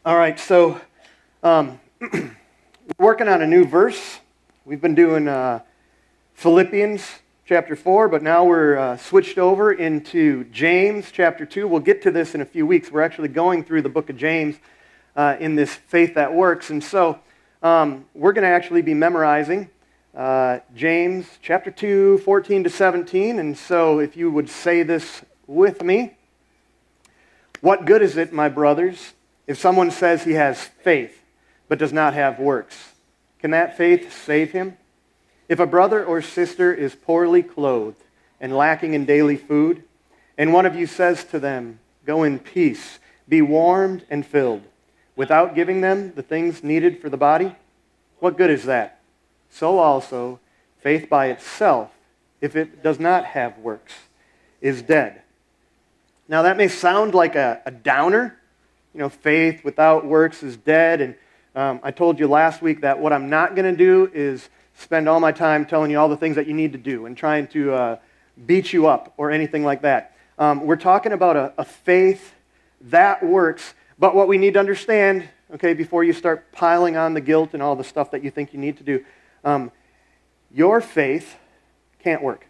All right, so we're working on a new verse. We've been doing Philippians chapter 4, but now we're switched over into James chapter 2. We'll get to this in a few weeks. We're actually going through the book of James in this Faith That Works. And so we're going to actually be memorizing James chapter 2, 14 to 17. And so if you would say this with me. What good is it, my brothers, if someone says he has faith but does not have works? Can that faith save him? If a brother or sister is poorly clothed and lacking in daily food, and one of you says to them, "Go in peace, be warmed and filled," without giving them the things needed for the body, what good is that? So also, faith by itself, if it does not have works, is dead. Now that may sound like a downer. You know, faith without works is dead. And I told you last week that what I'm not going to do is spend all my time telling you all the things that you need to do and trying to beat you up or anything like that. We're talking about a faith that works. But what we need to understand, okay, before you start piling on the guilt and all the stuff that you think you need to do, your faith can't work.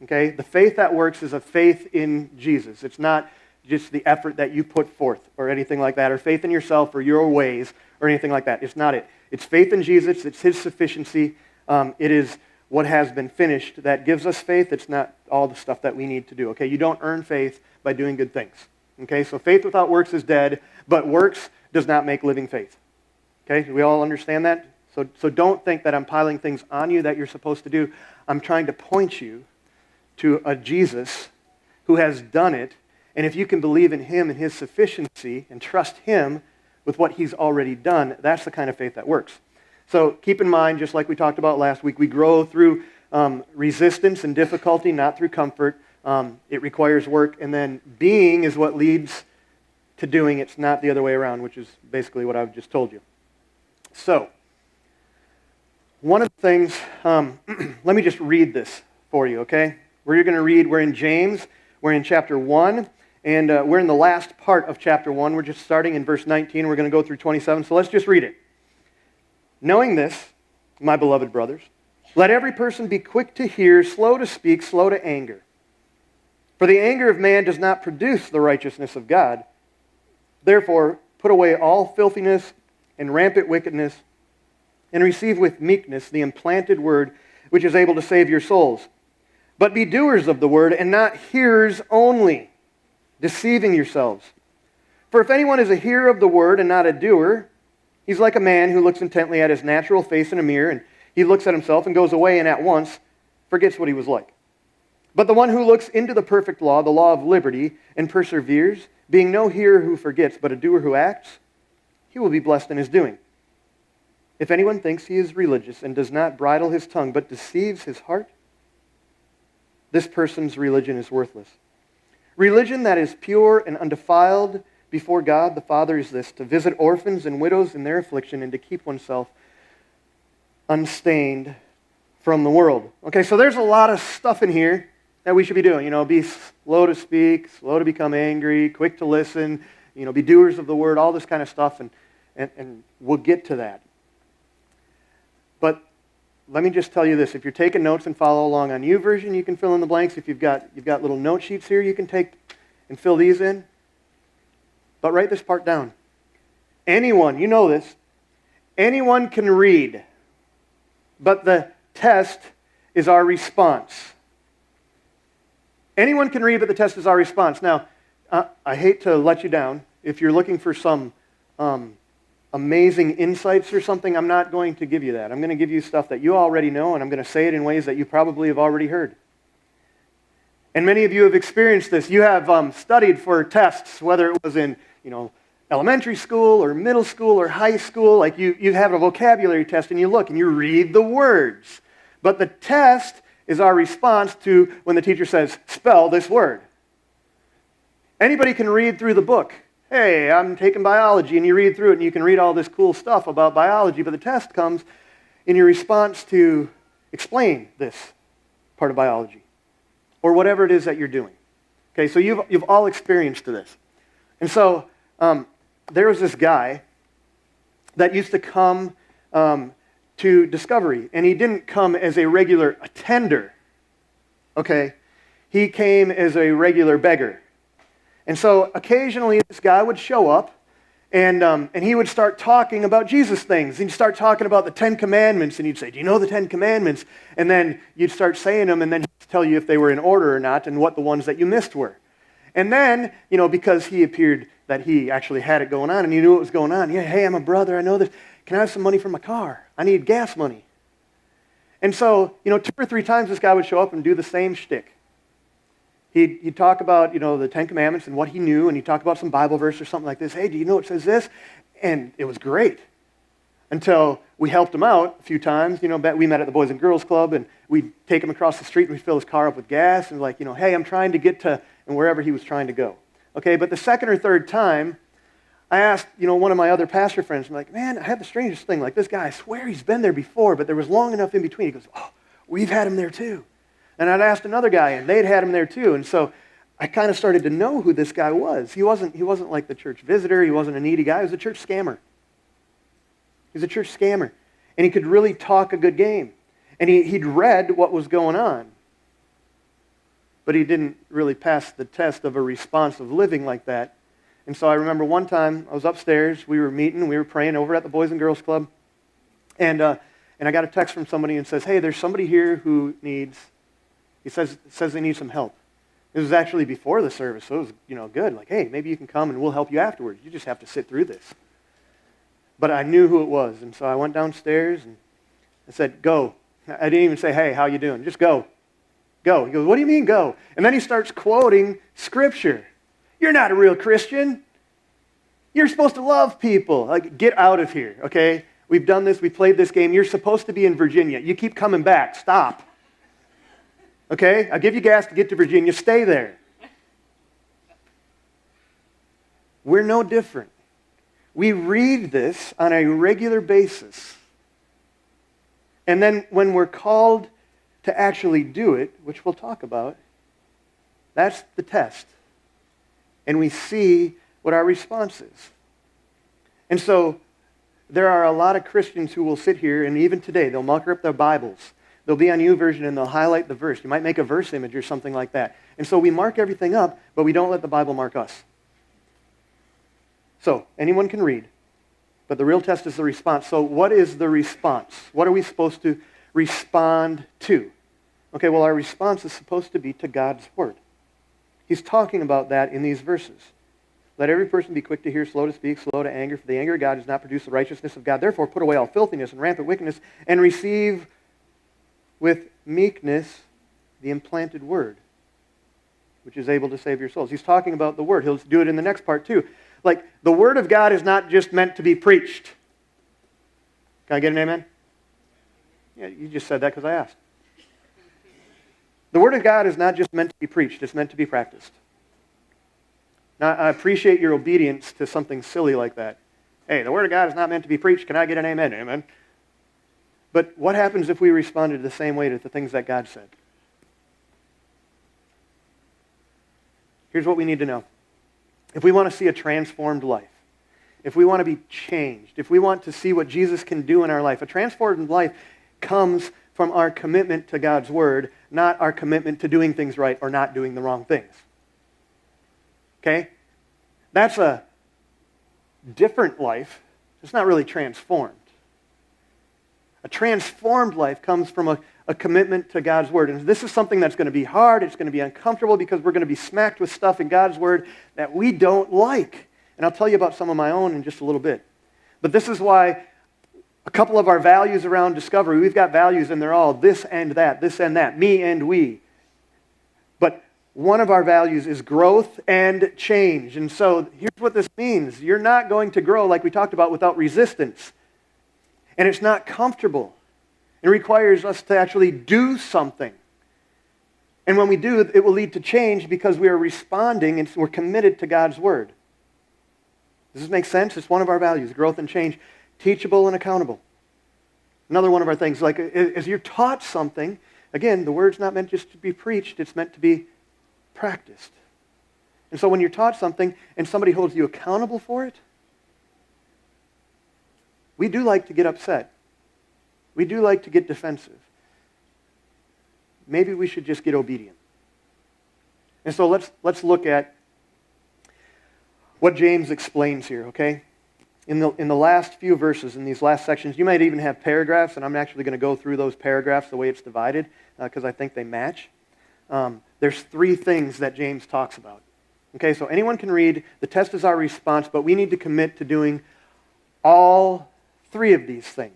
Okay? The faith that works is a faith in Jesus. It's not just the effort that you put forth or anything like that, or faith in yourself or your ways or anything like that. It's not it. It's faith in Jesus. It's His sufficiency. It is what has been finished that gives us faith. It's not all the stuff that we need to do. Okay? You don't earn faith by doing good things. Okay? So faith without works is dead, but works does not make living faith. Okay? Do we all understand that? So don't think that I'm piling things on you that you're supposed to do. I'm trying to point you to a Jesus who has done it. And if you can believe in Him and His sufficiency and trust Him with what He's already done, that's the kind of faith that works. So keep in mind, just like we talked about last week, we grow through resistance and difficulty, not through comfort. It requires work. And then being is what leads to doing. It's not the other way around, which is basically what I've just told you. So, one of the things, let me just read this for you, okay? We're going to read, we're in James, we're in chapter 1. And we're in the last part of chapter 1. We're just starting in verse 19. We're going to go through 27. So let's just read it. Knowing this, my beloved brothers, let every person be quick to hear, slow to speak, slow to anger. For the anger of man does not produce the righteousness of God. Therefore, put away all filthiness and rampant wickedness, and receive with meekness the implanted word, which is able to save your souls. But be doers of the word, and not hearers only, deceiving yourselves. For if anyone is a hearer of the word and not a doer, he's like a man who looks intently at his natural face in a mirror, and he looks at himself and goes away and at once forgets what he was like. But the one who looks into the perfect law, the law of liberty, and perseveres, being no hearer who forgets, but a doer who acts, he will be blessed in his doing. If anyone thinks he is religious and does not bridle his tongue, but deceives his heart, this person's religion is worthless. Religion that is pure and undefiled before God the Father is this: to visit orphans and widows in their affliction and to keep oneself unstained from the world. Okay, so there's a lot of stuff in here that we should be doing. You know, be slow to speak, slow to become angry, quick to listen, you know, be doers of the word, all this kind of stuff, and we'll get to that. But let me just tell you this. If you're taking notes and follow along on YouVersion, you can fill in the blanks. If you've got little note sheets here, you can take and fill these in. But write this part down. Anyone, you know this, anyone can read, but the test is our response. Anyone can read, but the test is our response. Now, I hate to let you down. If you're looking for some amazing insights or something, I'm not going to give you that. I'm going to give you stuff that you already know, and I'm going to say it in ways that you probably have already heard. And many of you have experienced this. You have studied for tests, whether it was in, elementary school or middle school or high school. Like you have a vocabulary test, and you look and you read the words. But the test is our response to when the teacher says, "Spell this word." Anybody can read through the book. Hey, I'm taking biology, and you read through it, and you can read all this cool stuff about biology, but the test comes in your response to explain this part of biology, or whatever it is that you're doing. Okay, so you've all experienced this. And so there was this guy that used to come to Discovery, and he didn't come as a regular attender, okay? He came as a regular beggar. And so occasionally this guy would show up, and he would start talking about Jesus things. He'd start talking about the 10 Commandments, and he'd say, do you know the 10 Commandments? And then you'd start saying them, and then he'd tell you if they were in order or not, and what the ones that you missed were. And then, because he appeared that he actually had it going on, and you knew what was going on. Yeah, hey, I'm a brother, I know this. Can I have some money for my car? I need gas money. And so, 2 or 3 times this guy would show up and do the same shtick. He'd talk about, the 10 Commandments and what he knew, and he'd talk about some Bible verse or something like this. Hey, do you know it says this? And it was great. Until we helped him out a few times. We met at the Boys and Girls Club, and we'd take him across the street, and we'd fill his car up with gas, and hey, I'm trying to get to, and wherever he was trying to go. Okay, but the second or third time, I asked, one of my other pastor friends, I'm like, man, I have the strangest thing. Like, this guy, I swear he's been there before, but there was long enough in between. He goes, oh, we've had him there too. And I'd asked another guy, and they'd had him there too. And so I kind of started to know who this guy was. He wasn't like the church visitor. He wasn't a needy guy. He was a church scammer. He was a church scammer. And he could really talk a good game. And he'd read what was going on. But he didn't really pass the test of a responsive living like that. And so I remember one time I was upstairs. We were meeting. We were praying over at the Boys and Girls Club. And I got a text from somebody and says, hey, there's somebody here who needs... He says they need some help. It was actually before the service, so it was good. Like, hey, maybe you can come and we'll help you afterwards. You just have to sit through this. But I knew who it was, and so I went downstairs and I said, go. I didn't even say, hey, how you doing? Just go. Go. He goes, what do you mean go? And then he starts quoting Scripture. You're not a real Christian. You're supposed to love people. Like, get out of here, okay? We've done this. We played this game. You're supposed to be in Virginia. You keep coming back. Stop. Okay? I'll give you gas to get to Virginia. Stay there. We're no different. We read this on a regular basis. And then when we're called to actually do it, which we'll talk about, that's the test. And we see what our response is. And so there are a lot of Christians who will sit here, and even today, they'll mark up their Bibles. They'll be on YouVersion and they'll highlight the verse. You might make a verse image or something like that. And so we mark everything up, but we don't let the Bible mark us. So anyone can read, but the real test is the response. So what is the response? What are we supposed to respond to? Okay, well, our response is supposed to be to God's Word. He's talking about that in these verses. Let every person be quick to hear, slow to speak, slow to anger, for the anger of God does not produce the righteousness of God. Therefore, put away all filthiness and rampant wickedness, and receive with meekness the implanted Word, which is able to save your souls. He's talking about the Word. He'll do it in the next part too. Like, the Word of God is not just meant to be preached. Can I get an amen? Yeah, you just said that because I asked. The Word of God is not just meant to be preached. It's meant to be practiced. Now, I appreciate your obedience to something silly like that. Hey, the Word of God is not meant to be preached. Can I get an amen? Amen. But what happens if we responded the same way to the things that God said? Here's what we need to know. If we want to see a transformed life, if we want to be changed, if we want to see what Jesus can do in our life, a transformed life comes from our commitment to God's Word, not our commitment to doing things right or not doing the wrong things. Okay? That's a different life. It's not really transformed. A transformed life comes from a commitment to God's Word. And this is something that's going to be hard. It's going to be uncomfortable because we're going to be smacked with stuff in God's Word that we don't like. And I'll tell you about some of my own in just a little bit. But this is why a couple of our values around Discovery, we've got values and they're all this and that, me and we. But one of our values is growth and change. And so here's what this means. You're not going to grow, like we talked about, without resistance. And it's not comfortable. It requires us to actually do something. And when we do, it will lead to change because we are responding and we're committed to God's Word. Does this make sense? It's one of our values, growth and change, teachable and accountable. Another one of our things, like as you're taught something, again, the Word's not meant just to be preached, it's meant to be practiced. And so when you're taught something and somebody holds you accountable for it, we do like to get upset. We do like to get defensive. Maybe we should just get obedient. And so let's look at what James explains here, okay? In the last few verses, in these last sections, you might even have paragraphs, and I'm actually going to go through those paragraphs the way it's divided, because I think they match. There's three things that James talks about. Okay, so anyone can read. The test is our response, but we need to commit to doing all three of these things.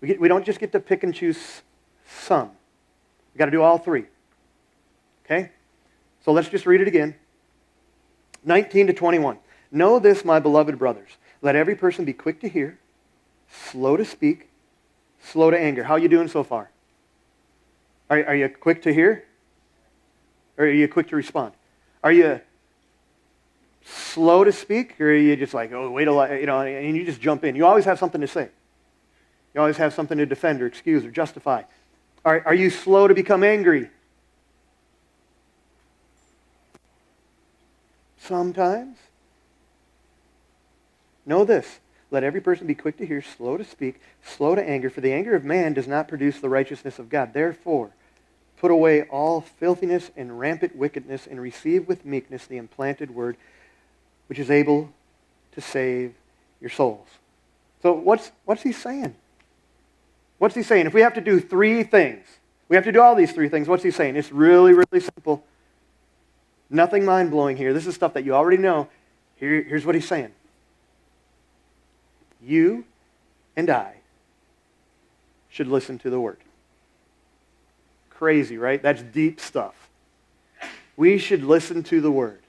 We don't just get to pick and choose some. We've got to do all three. Okay? So let's just read it again. 19 to 21. Know this, my beloved brothers. Let every person be quick to hear, slow to speak, slow to anger. How are you doing so far? Are you quick to hear? Or are you quick to respond? Are you slow to speak? Or are you just like, oh, wait till and you just jump in? You always have something to say. You always have something to defend or excuse or justify. Are you slow to become angry? Sometimes. Know this. Let every person be quick to hear, slow to speak, slow to anger, for the anger of man does not produce the righteousness of God. Therefore, put away all filthiness and rampant wickedness and receive with meekness the implanted word, which is able to save your souls. So what's he saying? What's he saying? If we have to do three things, we have to do all these three things, what's he saying? It's really, really simple. Nothing mind-blowing here. This is stuff that you already know. Here's what he's saying. You and I should listen to the word. Crazy, right? That's deep stuff. We should listen to the word.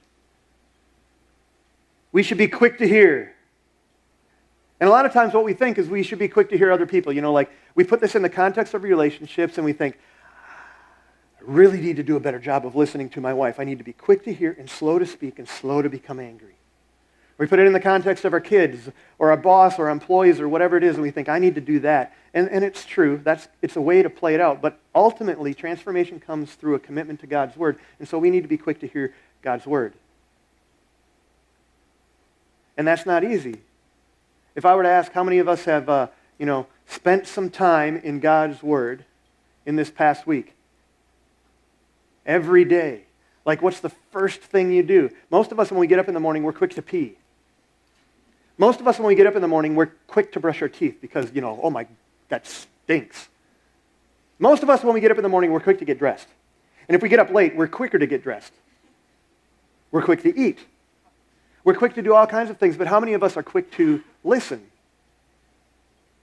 We should be quick to hear. And a lot of times what we think is we should be quick to hear other people. Like we put this in the context of relationships and we think, I really need to do a better job of listening to my wife. I need to be quick to hear and slow to speak and slow to become angry. We put it in the context of our kids or our boss or our employees or whatever it is, and we think, I need to do that. And it's true. It's a way to play it out. But ultimately, transformation comes through a commitment to God's word. And so we need to be quick to hear God's word. And that's not easy. If I were to ask how many of us have spent some time in God's word in this past week? Every day. Like, what's the first thing you do? Most of us, when we get up in the morning, we're quick to pee. Most of us, when we get up in the morning, we're quick to brush our teeth because, oh my, that stinks. Most of us, when we get up in the morning, we're quick to get dressed. And if we get up late, we're quicker to get dressed. We're quick to eat. We're quick to do all kinds of things, but how many of us are quick to listen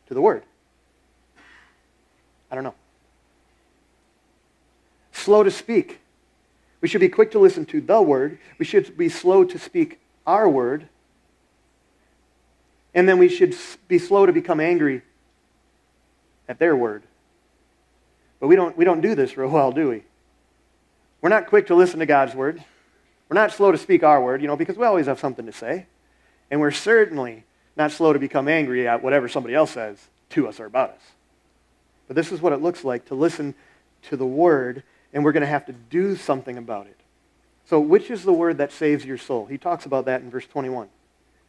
to the word? I don't know. Slow to speak. We should be quick to listen to the word. We should be slow to speak our word. And then we should be slow to become angry at their word. But we don't do this real well, do we? We're not quick to listen to God's word. We're not slow to speak our word, because we always have something to say. And we're certainly not slow to become angry at whatever somebody else says to us or about us. But this is what it looks like to listen to the word, and we're going to have to do something about it. So which is the word that saves your soul? He talks about that in verse 21.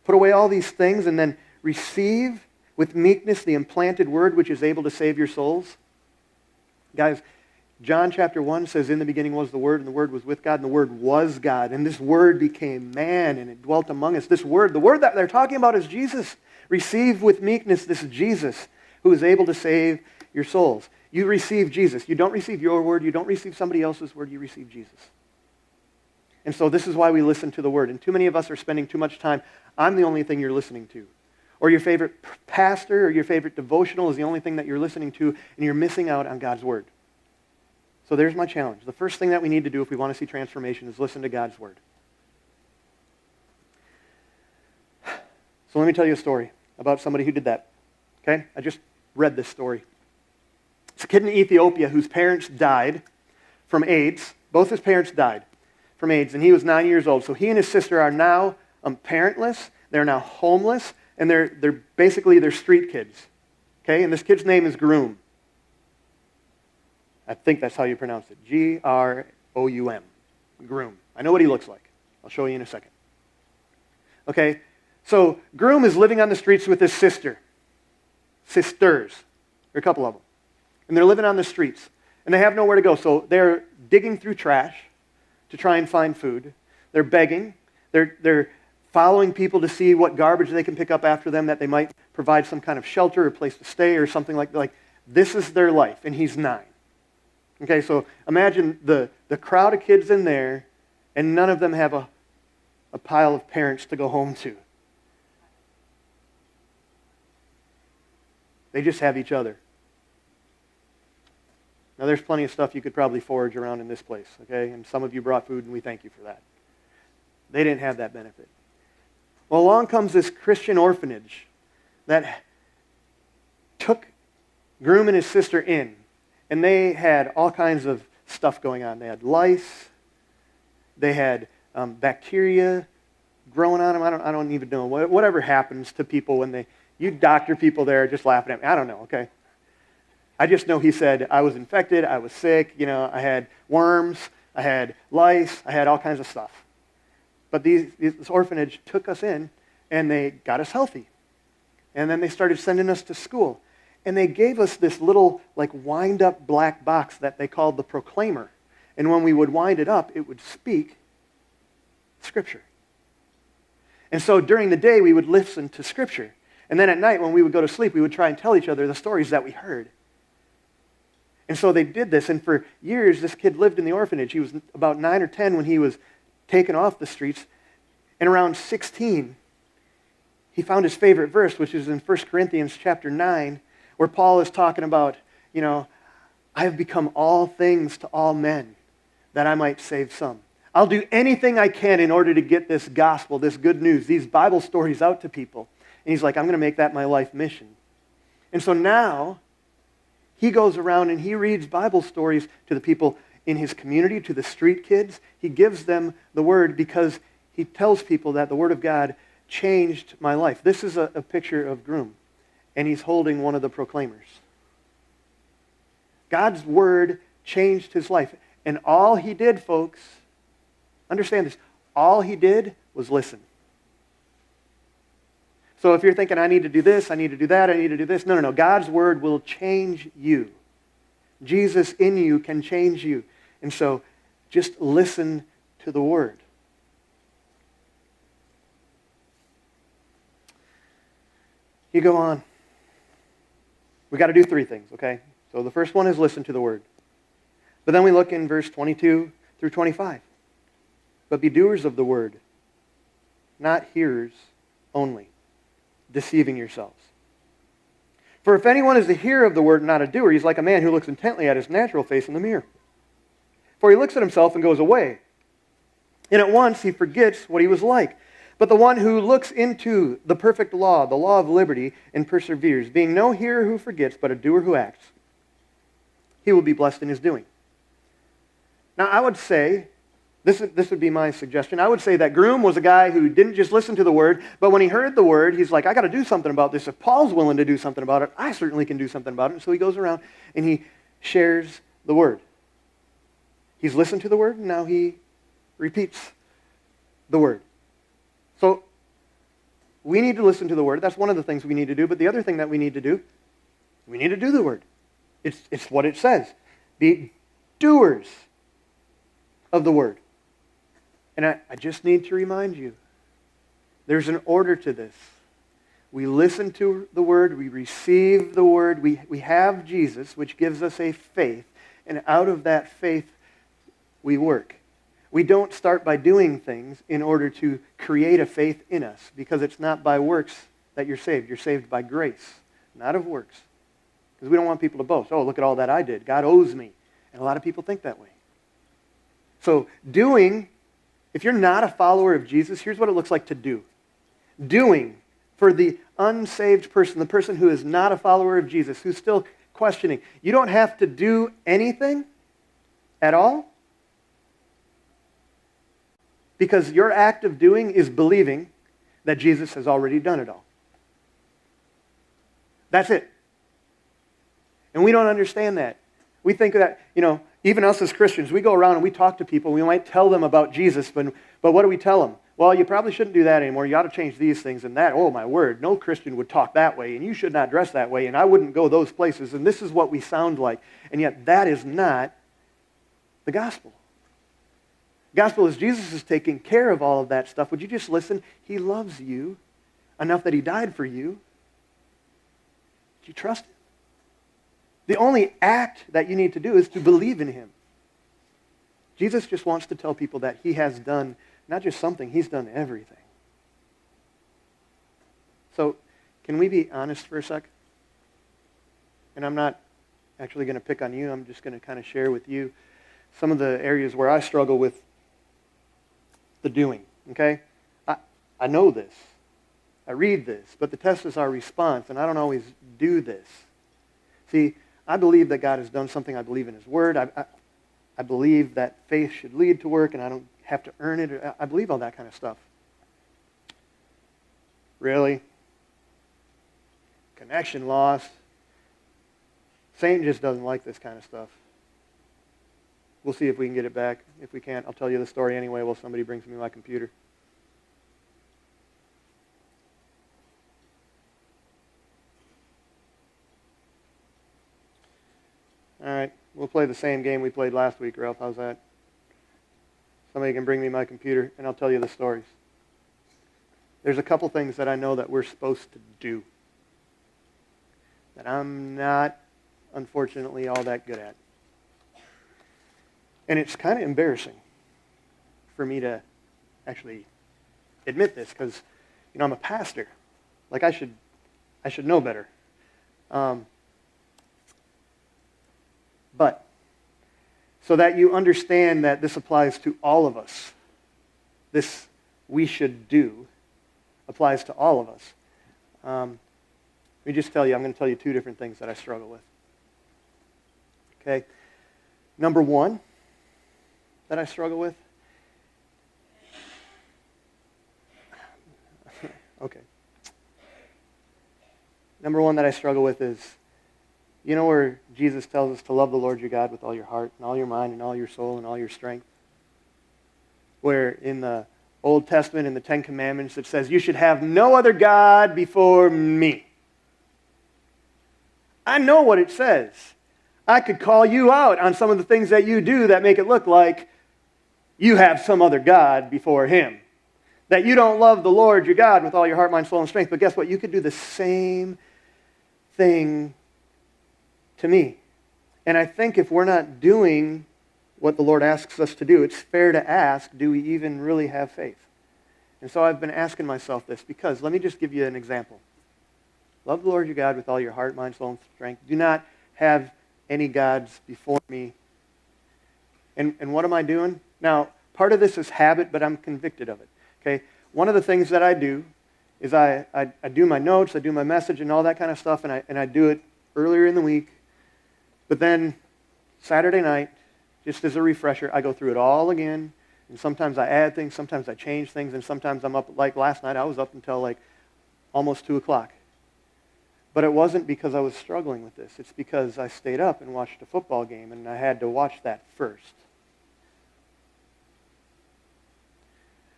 Put away all these things and then receive with meekness the implanted word which is able to save your souls. Guys, John chapter 1 says, in the beginning was the Word, and the Word was with God, and the Word was God. And this Word became man, and it dwelt among us. This Word, the Word that they're talking about is Jesus. Receive with meekness this Jesus who is able to save your souls. You receive Jesus. You don't receive your word. You don't receive somebody else's word. You receive Jesus. And so this is why we listen to the word. And too many of us are spending too much time. I'm the only thing you're listening to. Or your favorite pastor or your favorite devotional is the only thing that you're listening to, and you're missing out on God's word. So there's my challenge. The first thing that we need to do if we want to see transformation is listen to God's word. So let me tell you a story about somebody who did that. Okay? I just read this story. It's a kid in Ethiopia whose parents died from AIDS. Both his parents died from AIDS, and he was 9 years old. So he and his sister are now parentless. They're now homeless, and they're basically street kids. Okay? And this kid's name is Groom. I think that's how you pronounce it. Groum. Groom. I know what he looks like. I'll show you in a second. Okay? So Groom is living on the streets with his sister. sisters. There are a couple of them. And they're living on the streets. And they have nowhere to go. So they're digging through trash to try and find food. They're begging. They're following people to see what garbage they can pick up after them, that they might provide some kind of shelter or place to stay or something like that. Like, this is their life, and he's 9. Okay, so imagine the crowd of kids in there, and none of them have a pile of parents to go home to. They just have each other. Now, there's plenty of stuff you could probably forage around in this place, okay? And some of you brought food, and we thank you for that. They didn't have that benefit. Well, along comes this Christian orphanage that took Groom and his sister in, and they had all kinds of stuff going on. They had lice. They had bacteria growing on them. I don't even know. Whatever happens to people when you doctor people there just laughing at me. I don't know, okay? I just know he said, I was infected, I was sick, I had worms, I had lice, I had all kinds of stuff. But this orphanage took us in, and they got us healthy. And then they started sending us to school. And they gave us this little, wind-up black box that they called the Proclaimer. And when we would wind it up, it would speak Scripture. And so during the day, we would listen to Scripture. And then at night, when we would go to sleep, we would try and tell each other the stories that we heard. And so they did this, and for years, this kid lived in the orphanage. He was about 9 or 10 when he was taken off the streets. And around 16, he found his favorite verse, which is in 1 Corinthians chapter 9, where Paul is talking about, I have become all things to all men, that I might save some. I'll do anything I can in order to get this gospel, this good news, these Bible stories out to people. And he's like, I'm going to make that my life mission. And so now, he goes around and he reads Bible stories to the people in his community, to the street kids. He gives them the word because he tells people that the word of God changed my life. This is a picture of Groom, and he's holding one of the proclaimers. God's word changed his life. And all he did, folks, understand this, all he did was listen. So if you're thinking, I need to do this, I need to do that, I need to do this, no. God's word will change you. Jesus in you can change you. And so just listen to the word. You go on. We got to do 3 things, okay? So the first one is listen to the word. But then we look in verse 22 through 25. But be doers of the word, not hearers only, deceiving yourselves. For if anyone is a hearer of the word and not a doer, he's like a man who looks intently at his natural face in the mirror. For he looks at himself and goes away, and at once he forgets what he was like. But the one who looks into the perfect law, the law of liberty, and perseveres, being no hearer who forgets, but a doer who acts, he will be blessed in his doing. Now I would say, this would be my suggestion, I would say that Groom was a guy who didn't just listen to the word, but when he heard the word, he's like, I got to do something about this. If Paul's willing to do something about it, I certainly can do something about it. And so he goes around and he shares the word. He's listened to the word, and now he repeats the word. So we need to listen to the word. That's one of the things we need to do. But the other thing that we need to do, we need to do the word. It's what it says. Be doers of the word. And I just need to remind you, there's an order to this. We listen to the word, we receive the word, we have Jesus, which gives us a faith, and out of that faith, we work. We don't start by doing things in order to create a faith in us, because it's not by works that you're saved. You're saved by grace, not of works. Because we don't want people to boast. Oh, look at all that I did. God owes me. And a lot of people think that way. So doing, if you're not a follower of Jesus, here's what it looks like to do. Doing for the unsaved person, the person who is not a follower of Jesus, who's still questioning. You don't have to do anything at all, because your act of doing is believing that Jesus has already done it all. That's it. And we don't understand that. We think that, Even us as Christians, we go around and we talk to people. We might tell them about Jesus, but what do we tell them? Well, you probably shouldn't do that anymore. You ought to change these things and that. Oh, my word, no Christian would talk that way, and you should not dress that way, and I wouldn't go those places, and this is what we sound like. And yet that is not the gospel. The gospel is Jesus is taking care of all of that stuff. Would you just listen? He loves you enough that he died for you. Do you trust him? The only act that you need to do is to believe in him. Jesus just wants to tell people that he has done not just something, he's done everything. So, can we be honest for a sec? And I'm not actually going to pick on you. I'm just going to kind of share with you some of the areas where I struggle with the doing, okay? I know this. I read this, but the test is our response, and I don't always do this. See, I believe that God has done something. I believe in his word. I believe that faith should lead to work, and I don't have to earn it. I believe all that kind of stuff. Really? Connection lost. Satan just doesn't like this kind of stuff. We'll see if we can get it back. If we can't, I'll tell you the story anyway while somebody brings me my computer. All right, we'll play the same game we played last week, Ralph. How's that? Somebody can bring me my computer, and I'll tell you the stories. There's a couple things that I know that we're supposed to do that I'm not, unfortunately, all that good at. And it's kind of embarrassing for me to actually admit this because, I'm a pastor. Like, I should know better. But so that you understand that this applies to all of us, this we should do applies to all of us. Let me just tell you, I'm going to tell you two different things that I struggle with. Okay? Number one that I struggle with. Okay. Number one that I struggle with is, where Jesus tells us to love the Lord your God with all your heart and all your mind and all your soul and all your strength? Where in the Old Testament, in the Ten Commandments, it says, you should have no other God before me. I know what it says. I could call you out on some of the things that you do that make it look like you have some other God before him. That you don't love the Lord your God with all your heart, mind, soul, and strength. But guess what? You could do the same thing to me. And I think if we're not doing what the Lord asks us to do, it's fair to ask, do we even really have faith? And so I've been asking myself this because, let me just give you an example. Love the Lord your God with all your heart, mind, soul, and strength. Do not have any gods before me. And what am I doing? Now, part of this is habit, but I'm convicted of it. Okay? One of the things that I do is I do my notes, I do my message and all that kind of stuff, and I do it earlier in the week. But then Saturday night, just as a refresher, I go through it all again. And sometimes I add things, sometimes I change things, and sometimes I'm up, like last night, I was up until like almost 2 o'clock. But it wasn't because I was struggling with this. It's because I stayed up and watched a football game, and I had to watch that first.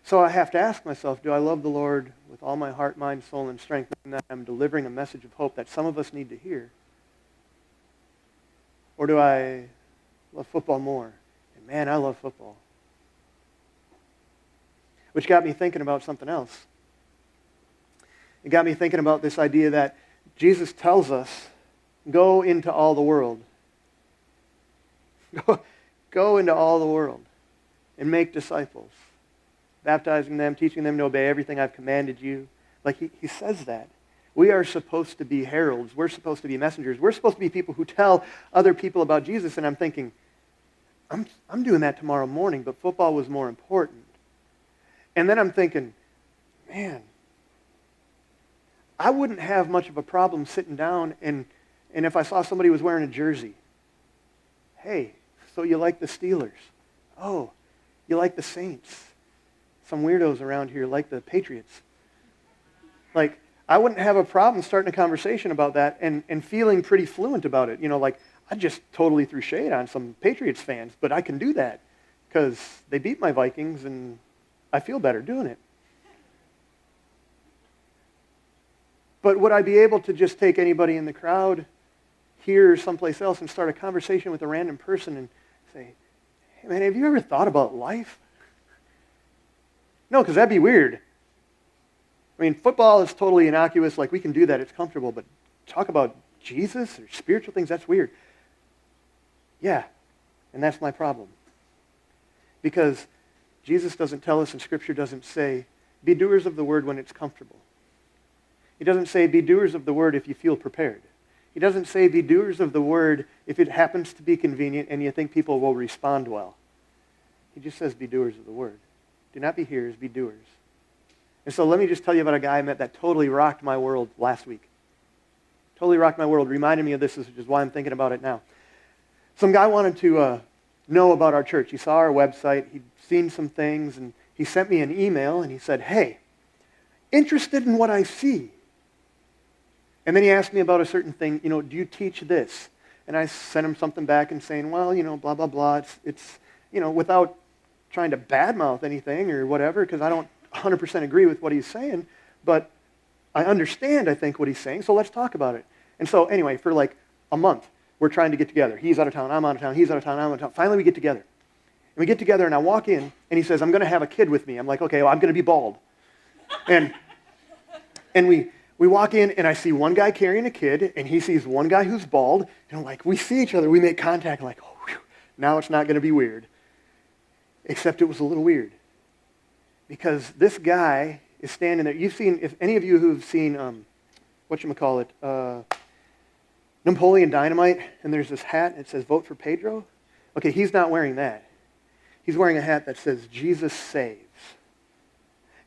So I have to ask myself, do I love the Lord with all my heart, mind, soul, and strength, and that I'm delivering a message of hope that some of us need to hear? Or do I love football more? And man, I love football. Which got me thinking about something else. It got me thinking about this idea that Jesus tells us, go into all the world. Go into all the world and make disciples, baptizing them, teaching them to obey everything I've commanded you. Like he says that. We are supposed to be heralds. We're supposed to be messengers. We're supposed to be people who tell other people about Jesus. And I'm thinking, I'm doing that tomorrow morning, but football was more important. And then I'm thinking, man, I wouldn't have much of a problem sitting down and if I saw somebody was wearing a jersey, hey, so you like the Steelers? Oh, you like the Saints? Some weirdos around here like the Patriots. Like, I wouldn't have a problem starting a conversation about that and feeling pretty fluent about it. Like, I just totally threw shade on some Patriots fans, but I can do that because they beat my Vikings and I feel better doing it. But would I be able to just take anybody in the crowd here or someplace else and start a conversation with a random person and say, hey man, have you ever thought about life? No, because that'd be weird. I mean, football is totally innocuous, like we can do that, it's comfortable, but talk about Jesus or spiritual things, that's weird. Yeah, and that's my problem. Because Jesus doesn't tell us and Scripture doesn't say, be doers of the word when it's comfortable. He doesn't say, be doers of the word if you feel prepared. He doesn't say, be doers of the word if it happens to be convenient and you think people will respond well. He just says, be doers of the word. Do not be hearers, be doers. And so let me just tell you about a guy I met that totally rocked my world last week. Totally rocked my world, reminded me of this, which is why I'm thinking about it now. Some guy wanted to know about our church. He saw our website, he'd seen some things, and he sent me an email, and he said, hey, interested in what I see. And then he asked me about a certain thing, do you teach this? And I sent him something back and saying, well, blah, blah, blah. It's without trying to badmouth anything or whatever, because I don't 100% agree with what he's saying, but I understand, I think, what he's saying, so let's talk about it. And so anyway, for like a month, we're trying to get together. He's out of town, I'm out of town, he's out of town, I'm out of town. Finally, we get together. And we get together, and I walk in, and he says, I'm going to have a kid with me. I'm like, okay, well, I'm going to be bald. And we walk in, and I see one guy carrying a kid, and he sees one guy who's bald, and I'm like, we see each other, we make contact, I'm like, oh, whew, now it's not going to be weird. Except it was a little weird. Because this guy is standing there. You've seen, if any of you who've seen, Napoleon Dynamite, and there's this hat, and it says, vote for Pedro. Okay, he's not wearing that. He's wearing a hat that says, Jesus saves.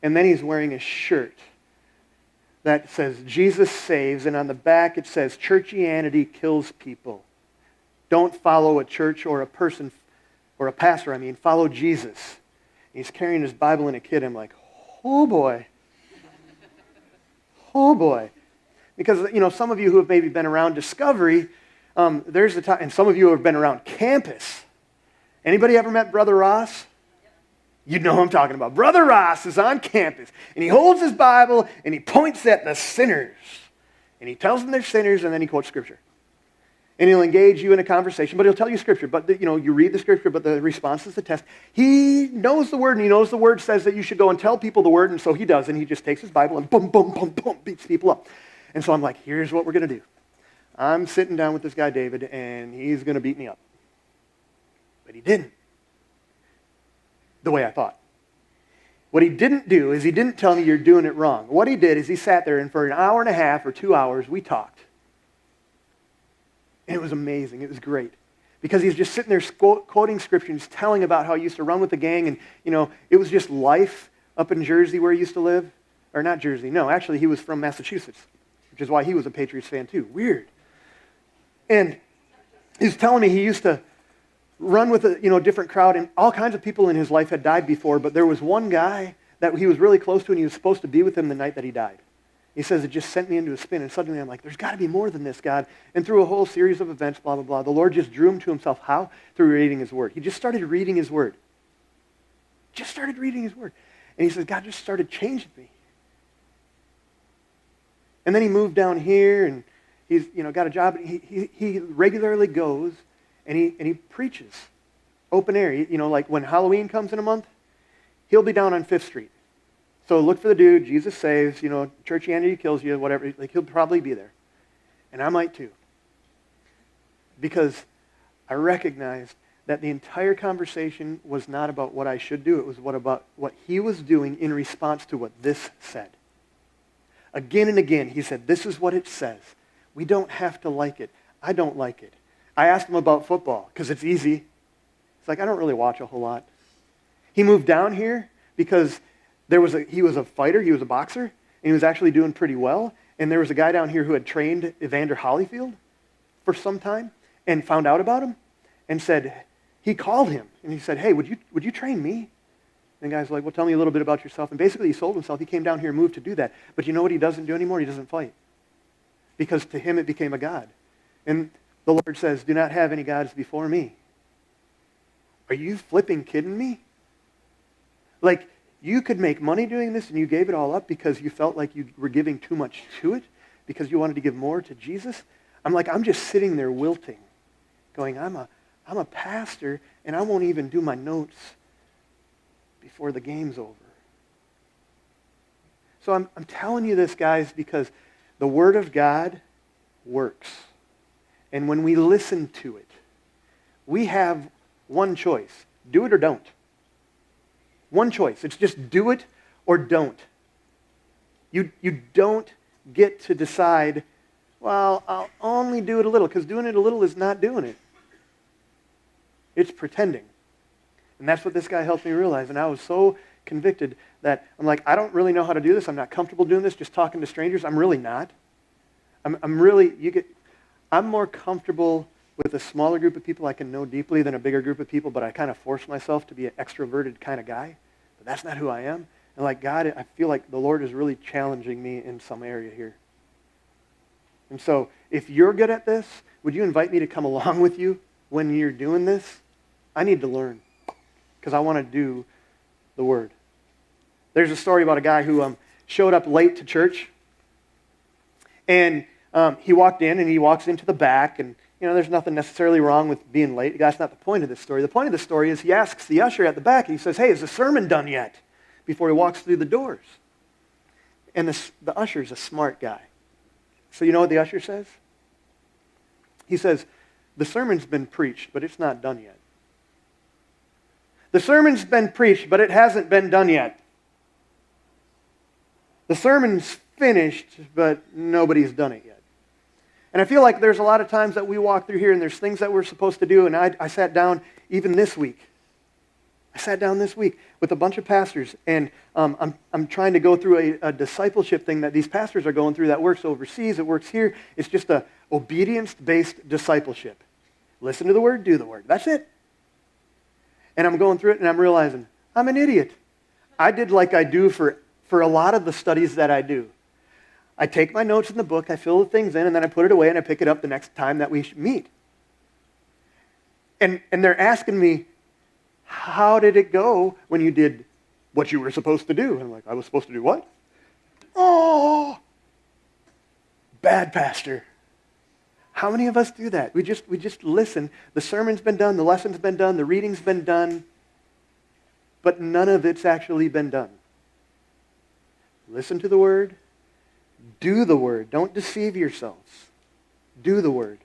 And then he's wearing a shirt that says, Jesus saves, and on the back it says, churchianity kills people. Don't follow a church or a person, or a pastor, follow Jesus. He's carrying his Bible and a kid. I'm like, oh boy. Oh boy. Because, some of you who have maybe been around Discovery, there's the time, and some of you have been around campus. Anybody ever met Brother Ross? You know who I'm talking about. Brother Ross is on campus, and he holds his Bible, and he points at the sinners. And he tells them they're sinners, and then he quotes Scripture. And he'll engage you in a conversation, but he'll tell you Scripture. But, you read the Scripture, but the response is the test. He knows the Word, and he knows the Word says that you should go and tell people the Word, and so he does. And he just takes his Bible and boom, boom, boom, boom, beats people up. And so I'm like, here's what we're going to do. I'm sitting down with this guy, David, and he's going to beat me up. But he didn't. The way I thought. What he didn't do is he didn't tell me you're doing it wrong. What he did is he sat there, and for an hour and a half or 2 hours, we talked. And it was amazing. It was great. Because he's just sitting there quoting Scripture and telling about how he used to run with the gang. And, it was just life up in Jersey where he used to live. Or not Jersey. No, actually, he was from Massachusetts, which is why he was a Patriots fan too. Weird. And he was telling me he used to run with a different crowd. And all kinds of people in his life had died before. But there was one guy that he was really close to, and he was supposed to be with him the night that he died. He says, it just sent me into a spin, and suddenly I'm like, there's got to be more than this, God. And through a whole series of events, blah, blah, blah, the Lord just drew him to himself. How? Through reading his Word. He just started reading his Word. Just started reading his Word. And he says, God just started changing me. And then he moved down here, and he's got a job. He regularly goes, and he preaches. Open air. Like when Halloween comes in a month, he'll be down on 5th Street. So look for the dude, Jesus saves, churchianity kills you, whatever. Like he'll probably be there. And I might too. Because I recognized that the entire conversation was not about what I should do. It was about what he was doing in response to what this said. Again and again, he said, this is what it says. We don't have to like it. I don't like it. I asked him about football because it's easy. It's like, I don't really watch a whole lot. He moved down here because he was a fighter, he was a boxer, and he was actually doing pretty well. And there was a guy down here who had trained Evander Holyfield for some time and found out about him and said, he called him and he said, hey, would you train me? And the guy's like, well, tell me a little bit about yourself. And basically he sold himself. He came down here and moved to do that. But you know what he doesn't do anymore? He doesn't fight. Because to him it became a god. And The Lord says, do not have any gods before me. Are you flipping kidding me? Like, you could make money doing this and you gave it all up because you felt like you were giving too much to it, because you wanted to give more to Jesus? I'm just sitting there wilting, going, I'm a pastor and I won't even do my notes before the game's over. So I'm telling you this, guys, because the Word of God works. And when we listen to it, we have one choice. Do it or don't. One choice. It's just do it or don't. You don't get to decide, well, I'll only do it a little, because doing it a little is not doing it. It's pretending. And that's what this guy helped me realize. And I was so convicted that I'm like, I don't really know how to do this. I'm not comfortable doing this, just talking to strangers. I'm really not. I'm more comfortable with a smaller group of people I can know deeply than a bigger group of people, but I kind of force myself to be an extroverted kind of guy. But that's not who I am. And like God, I feel like the Lord is really challenging me in some area here. And so if you're good at this, would you invite me to come along with you when you're doing this? I need to learn because I want to do the Word. There's a story about a guy who showed up late to church, and he walked in and he walks into the back, and there's nothing necessarily wrong with being late. That's not the point of this story. The point of the story is he asks the usher at the back, and he says, hey, is the sermon done yet? Before he walks through the doors. And the usher's a smart guy. So you know what the usher says? He says, the sermon's been preached, but it's not done yet. The sermon's been preached, but it hasn't been done yet. The sermon's finished, but nobody's done it yet. And I feel like there's a lot of times that we walk through here and there's things that we're supposed to do, and I sat down even this week. I sat down this week with a bunch of pastors, and I'm trying to go through a discipleship thing that these pastors are going through that works overseas, it works here. It's just a obedience-based discipleship. Listen to the Word, do the Word. That's it. And I'm going through it, and I'm realizing, I'm an idiot. I did like I do for a lot of the studies that I do. I take my notes in the book, I fill the things in, and then I put it away, and I pick it up the next time that we meet. And they're asking me, how did it go when you did what you were supposed to do? And I'm like, I was supposed to do what? Oh, bad pastor. How many of us do that? We just listen. The sermon's been done, the lesson's been done, the reading's been done, but none of it's actually been done. Listen to the Word. Do the Word. Don't deceive yourselves. Do the Word.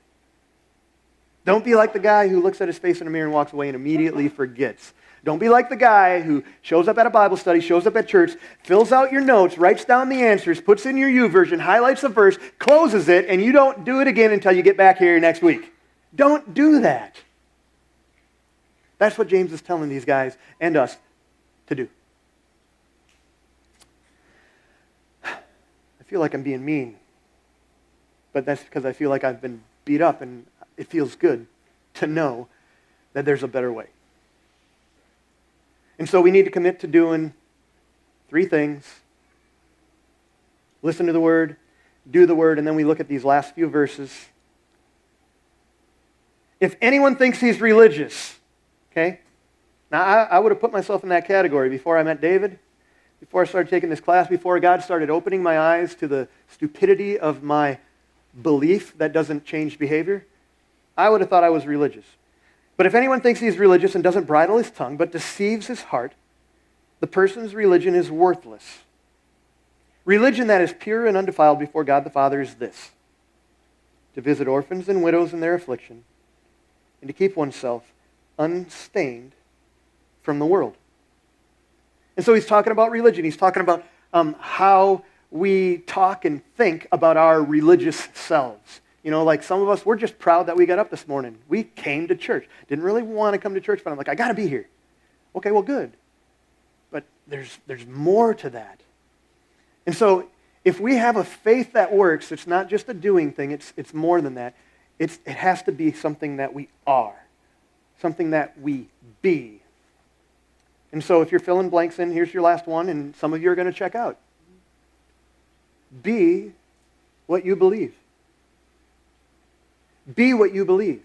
Don't be like the guy who looks at his face in a mirror and walks away and immediately forgets. Don't be like the guy who shows up at a Bible study, shows up at church, fills out your notes, writes down the answers, puts in your YouVersion, highlights a verse, closes it, and you don't do it again until you get back here next week. Don't do that. That's what James is telling these guys and us to do. I feel like I'm being mean, but that's because I feel like I've been beat up, and it feels good to know that there's a better way. And so we need to commit to doing 3 things. Listen to the Word, do the Word, and then we look at these last few verses. If anyone thinks he's religious, okay? Now, I would have put myself in that category before I met David, before I started taking this class, before God started opening my eyes to the stupidity of my belief that doesn't change behavior. I would have thought I was religious. But if anyone thinks he's religious and doesn't bridle his tongue, but deceives his heart, the person's religion is worthless. Religion that is pure and undefiled before God the Father is this: to visit orphans and widows in their affliction, and to keep oneself unstained from the world. And so he's talking about religion. He's talking about how we talk and think about our religious selves. Like some of us, we're just proud that we got up this morning. We came to church. Didn't really want to come to church, but I'm like, I got to be here. Okay, well, good. But there's more to that. And so if we have a faith that works, it's not just a doing thing. It's more than that. It has to be something that we are, something that we be. And so if you're filling blanks in, here's your last one, and some of you are going to check out. Be what you believe. Be what you believe.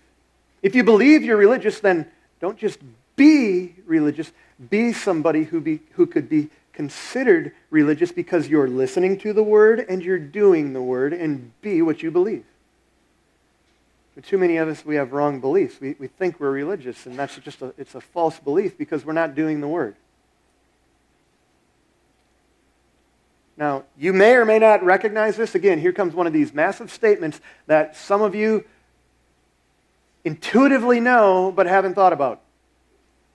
If you believe you're religious, then don't just be religious. Be somebody who could be considered religious because you're listening to the Word and you're doing the Word, and be what you believe. But too many of us, we have wrong beliefs. We think we're religious, and that's just it's a false belief because we're not doing the Word. Now, you may or may not recognize this. Again, here comes one of these massive statements that some of you intuitively know but haven't thought about.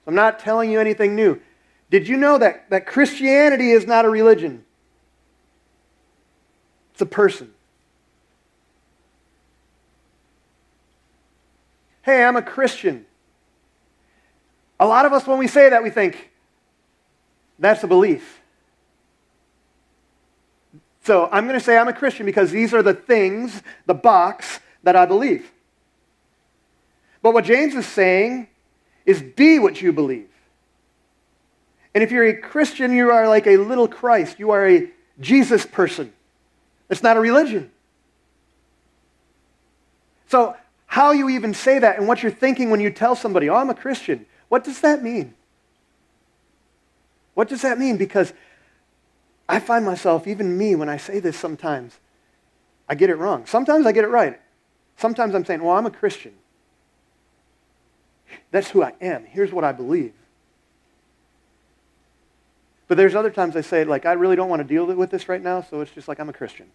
So I'm not telling you anything new. Did you know that Christianity is not a religion? It's a person. Hey, I'm a Christian. A lot of us, when we say that, we think, that's a belief. So I'm going to say I'm a Christian because these are the things, the box, that I believe. But what James is saying is be what you believe. And if you're a Christian, you are like a little Christ. You are a Jesus person. It's not a religion. So how you even say that and what you're thinking when you tell somebody, oh, I'm a Christian, what does that mean? What does that mean? Because I find myself, even me, when I say this sometimes, I get it wrong. Sometimes I get it right. Sometimes I'm saying, well, I'm a Christian. That's who I am. Here's what I believe. But there's other times I say, like, I really don't want to deal with this right now, so it's just like I'm a Christian.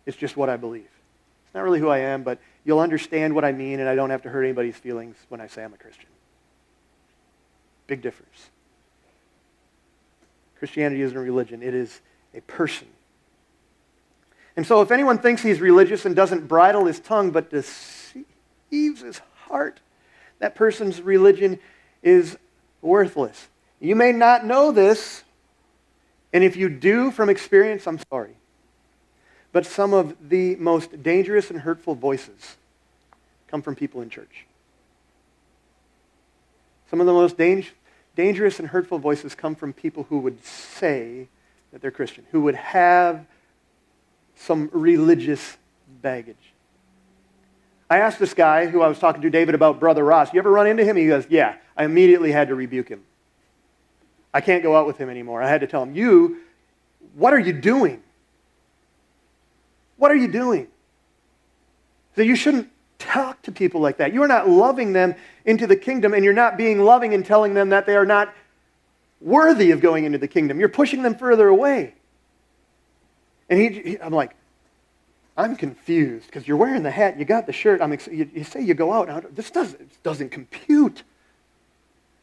It's just what I believe. It's not really who I am, but you'll understand what I mean, and I don't have to hurt anybody's feelings when I say I'm a Christian. Big difference. Christianity isn't a religion. It is a person. And so if anyone thinks he's religious and doesn't bridle his tongue but deceives his heart, that person's religion is worthless. You may not know this, and if you do from experience, I'm sorry. But some of the most dangerous and hurtful voices come from people in church. Some of the most dangerous and hurtful voices come from people who would say that they're Christian, who would have some religious baggage. I asked this guy who I was talking to, David, about Brother Ross. You ever run into him? He goes, yeah. I immediately had to rebuke him. I can't go out with him anymore. I had to tell him, what are you doing? What are you doing? So you shouldn't talk to people like that. You are not loving them into the kingdom, and you're not being loving and telling them that they are not worthy of going into the kingdom. You're pushing them further away. And I'm like, I'm confused because you're wearing the hat, you got the shirt. You say you go out. This doesn't compute.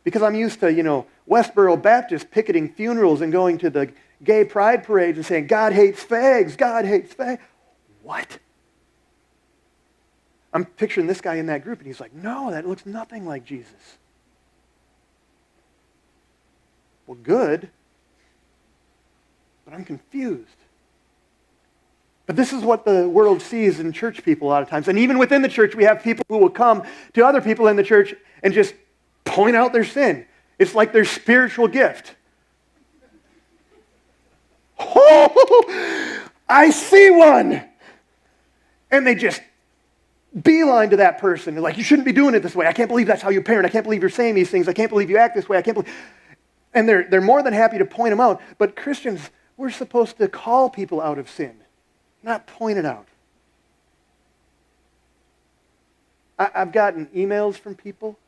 Because I'm used to, Westboro Baptist picketing funerals and going to the gay pride parades and saying, God hates fags, God hates fags. What? I'm picturing this guy in that group, and he's like, no, that looks nothing like Jesus. Well, good, but I'm confused. But this is what the world sees in church people a lot of times. And even within the church, we have people who will come to other people in the church and just point out their sin. It's like their spiritual gift. Oh, I see one. And they just beeline to that person. They're like, you shouldn't be doing it this way. I can't believe that's how you parent. I can't believe you're saying these things. I can't believe you act this way. I can't believe... And they're more than happy to point them out. But Christians, we're supposed to call people out of sin, not point it out. I've gotten emails from people.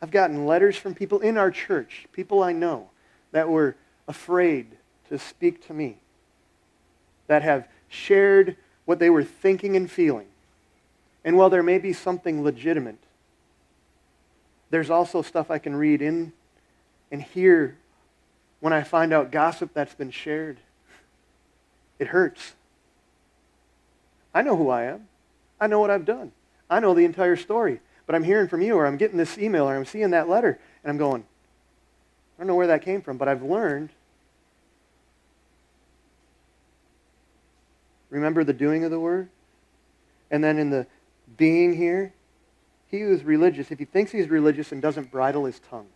I've gotten letters from people in our church, people I know, that were afraid to speak to me, that have shared what they were thinking and feeling. And while there may be something legitimate, there's also stuff I can read in and hear when I find out gossip that's been shared. It hurts. I know who I am. I know what I've done. I know the entire story. But I'm hearing from you, or I'm getting this email, or I'm seeing that letter, and I'm going, I don't know where that came from, but I've learned. Remember the doing of the word? And then in the being here, he who is religious, if he thinks he's religious and doesn't bridle his tongue,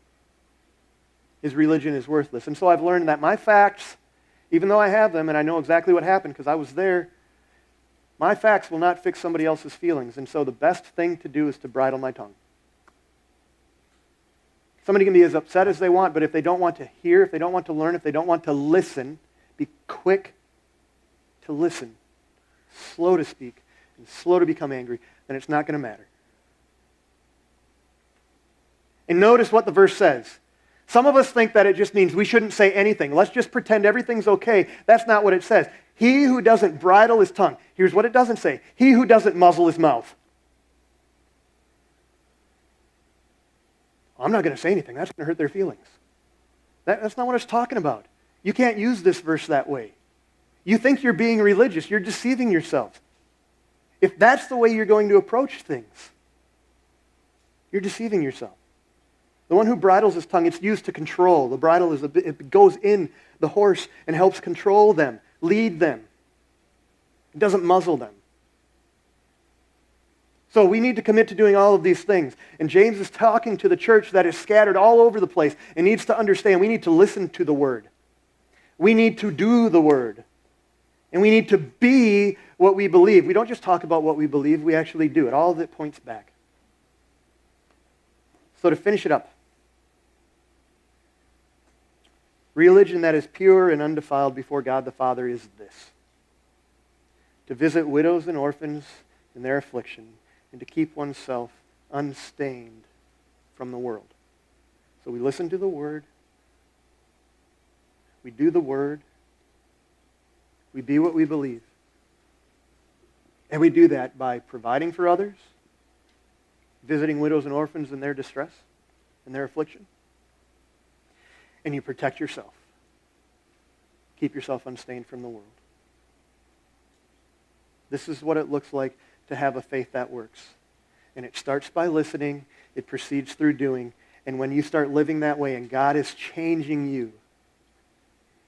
his religion is worthless. And so I've learned that my facts, even though I have them and I know exactly what happened because I was there, My facts will not fix somebody else's feelings, and so the best thing to do is to bridle my tongue. Somebody can be as upset as they want, but if they don't want to hear, if they don't want to learn, if they don't want to listen, be quick to listen, slow to speak, and slow to become angry, then it's not going to matter. And notice what the verse says. Some of us think that it just means we shouldn't say anything. Let's just pretend everything's okay. That's not what it says. He who doesn't bridle his tongue. Here's what it doesn't say. He who doesn't muzzle his mouth. I'm not going to say anything. That's going to hurt their feelings. That's not what it's talking about. You can't use this verse that way. You think you're being religious. You're deceiving yourself. If that's the way you're going to approach things, you're deceiving yourself. The one who bridles his tongue, it's used to control. The bridle it goes in the horse and helps control them, lead them. It doesn't muzzle them. So we need to commit to doing all of these things. And James is talking to the church that is scattered all over the place and needs to understand we need to listen to the Word. We need to do the Word. And we need to be what we believe. We don't just talk about what we believe, we actually do it. All of it points back. So to finish it up, religion that is pure and undefiled before God the Father is this: to visit widows and orphans in their affliction, and to keep oneself unstained from the world. So we listen to the Word, we do the Word, we be what we believe. And we do that by providing for others, visiting widows and orphans in their distress, in their affliction. And you protect yourself. Keep yourself unstained from the world. This is what it looks like to have a faith that works. And it starts by listening, it proceeds through doing, and when you start living that way and God is changing you,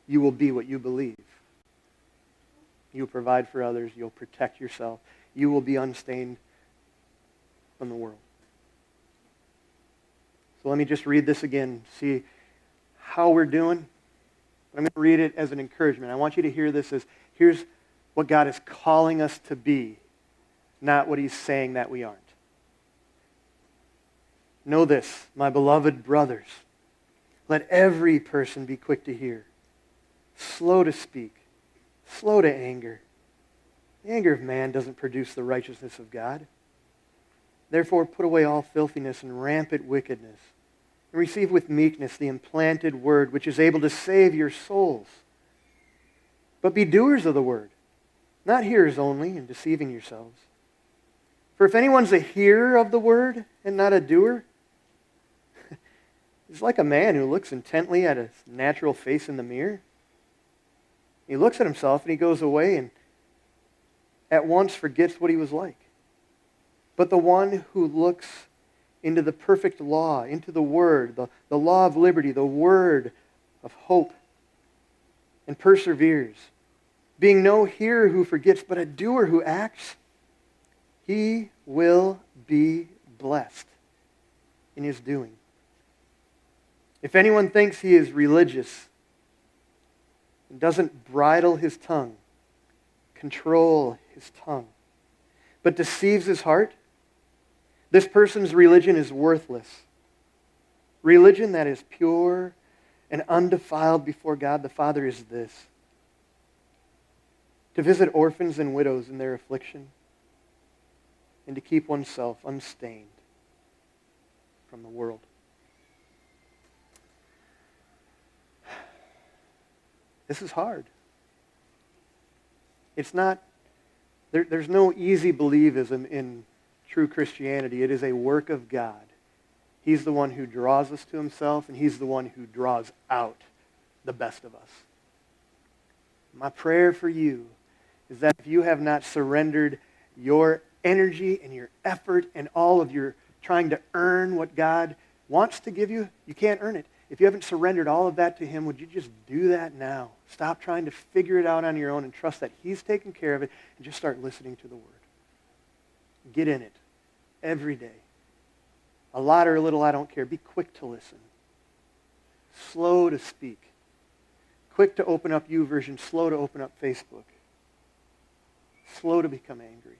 you will be what you believe. You'll provide for others, you'll protect yourself, you will be unstained from the world. So let me just read this again, see how we're doing. I'm going to read it as an encouragement. I want you to hear this as, here's what God is calling us to be, not what He's saying that we aren't. Know this, my beloved brothers, let every person be quick to hear, slow to speak, slow to anger. The anger of man doesn't produce the righteousness of God. Therefore, put away all filthiness and rampant wickedness, and receive with meekness the implanted word, which is able to save your souls. But be doers of the word, not hearers only, and deceiving yourselves. For if anyone's a hearer of the word and not a doer, he's like a man who looks intently at his natural face in the mirror. He looks at himself and he goes away and at once forgets what he was like. But the one who looks into the perfect law, into the Word, the law of liberty, the Word of hope, and perseveres, being no hearer who forgets, but a doer who acts, he will be blessed in his doing. If anyone thinks he is religious and doesn't bridle his tongue, control his tongue, but deceives his heart, this person's religion is worthless. Religion that is pure and undefiled before God the Father is this: to visit orphans and widows in their affliction, and to keep oneself unstained from the world. This is hard. It's not, there's no easy believism in true Christianity. It is a work of God. He's the one who draws us to Himself, and He's the one who draws out the best of us. My prayer for you is that if you have not surrendered your energy and your effort and all of your trying to earn what God wants to give you, you can't earn it. If you haven't surrendered all of that to Him, would you just do that now? Stop trying to figure it out on your own and trust that He's taking care of it, and just start listening to the Word. Get in it every day. A lot or a little, I don't care. Be quick to listen. Slow to speak. Quick to open up YouVersion, slow to open up Facebook. slow to become angry.